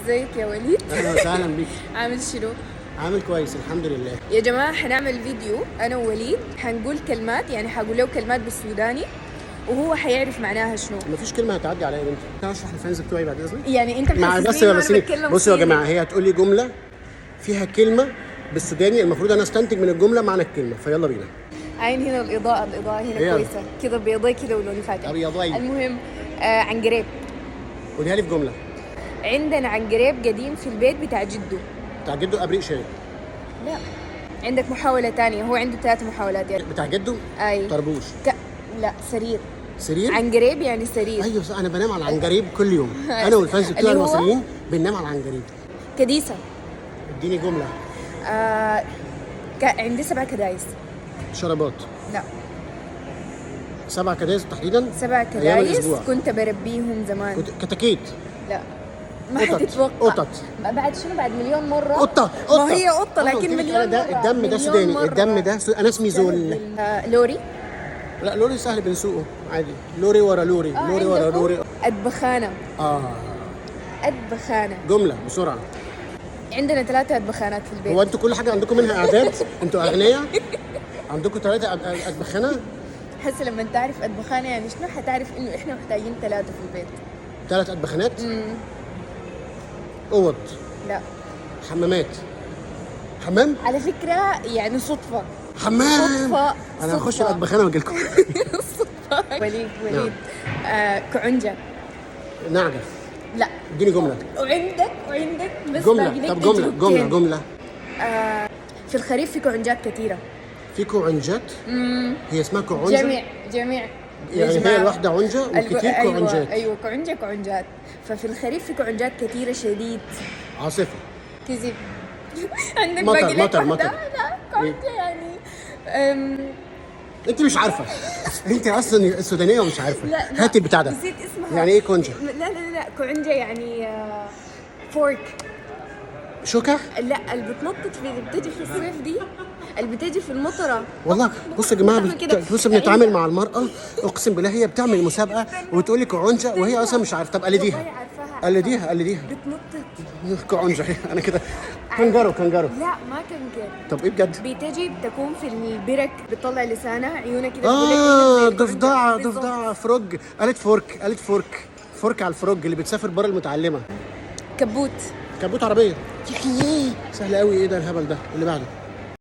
ازيك يا وليد؟ اهلا وسهلا بيك. عامل شنو؟ عامل كويس الحمد لله. يا جماعة حنعمل فيديو أنا ووليد، حنقول كلمات، يعني حقول له كلمات بالسوداني وهو حيعرف معناها شنو. مفيش كلمه هتعدي عليا يا بنتي. انا اشرح للفانز بتوعي بعد اذنك. يعني أنت مع بس محسسني إنه بس أنا بتكلم بصوا يا صيني. جماعه، هي هتقول لي جمله فيها كلمه بالسوداني، المفروض انا استنتج من الجمله معنى الكلمه، فيلا بينا. عين هنا الإضاءة هنا إيه. كويسة كذا، بيضاء كذا ولوني فاتح. أبيضاي. المهم عنقريب. قوليها لي في جمله. عندنا عنقريب قديم في البيت بتاع جده. بتاع جده ابريق شاي. لا، عندك محاولة تانية، هو عنده 3 محاولات يعني. بتاع جده أي طربوش. لا، سرير. سرير. عنقريب يعني سرير. ايوه صح، انا بنام على العنجريب كل يوم. انا والفانز بتوعي اللي هو؟ المصريين بننام على العنجريب. كديسة. اديني جمله. عندي 7 كدايس. شربات. لا، 7 كدايس تحديدا. 7 أيام كدايس الأسبوع. كنت بربيهم زمان. كتاكيت. لا، ما قطط. حتتوقع. قطط. بعد شنو؟ بعد مليون مرة. قطة. ما هي قطة لكن مليون ده مرة. الدم ده مليون سوداني، مرة. الدم ده انا اسمي زول. لوري. لا لوري سهل بنسوقه عادي، لوري ورا لوري، لوري ورا عندكم لوري. أدبخانة. اه أدبخانة. جملة بسرعة. عندنا 3 أدبخانات في البيت. هو انتوا كل حاجة عندكم منها اعداد؟ انتوا اغنياء؟ عندكم 3 أدبخانة؟ هسه لما تعرف أدبخانة يعني شنو، حتعرف إنه إحنا محتاجين 3 في البيت. 3 أدبخانات؟ أوض. لا، حمامات. حمام؟ على فكرة يعني صدفة. حمام. صدفة. انا هخش الأدبخانة واجي لكم. صدفة. وليد. كعنجة. نعجة. لا. اديني جملة. وعندك بس جملة. باقي لك طب جملة تجربتين. جملة. في الخريف في كعنجات كثيرة. في كعنجات؟ هي اسمها كعنجة؟ جميع يعني هي الواحدة عنجة وكتير كعنجات. ايوه كعنجات. ففي الخريف في كعنجات كثيرة شديد. عاصفة. كذب. عندك مطر، باقي لك مطر، واحدة؟ مطر. لا، كعنجة يعني انت مش عارفه. انت اصلا السودانيه ومش عارفه. لا هاتي البتاع ده. نسيت اسمها. يعني ايه كونجا؟ لا كعنجة يعني فورك. شوكه. لا، اللي بتنطط اللي بتجي في الصيف دي، اللي بتجي في المطره. والله بصوا يا جماعه، بتعمل كده. بصوا بنتعامل مع المراه، اقسم بالله هي بتعمل مسابقه وتقول لي كعنجه وهي اصلا مش عارفه. طب قلديها. والله عارفاها. قلديها. بتنطط. كعنجه. انا كده. كنجارو. لا، ما كان كده. طب ايه بجد؟ بتجي بتكون في البرك، بتطلع لسانها عيونها كده. بتقول لك إنه زي الكعنجة. بالظبط. ضفدعه فروج. قالت فورك على الفروج اللي بتسافر بره المتعلمه. كبوت. كبوت عربيه. سهله قوي. ايه ده الهبل ده اللي بعده؟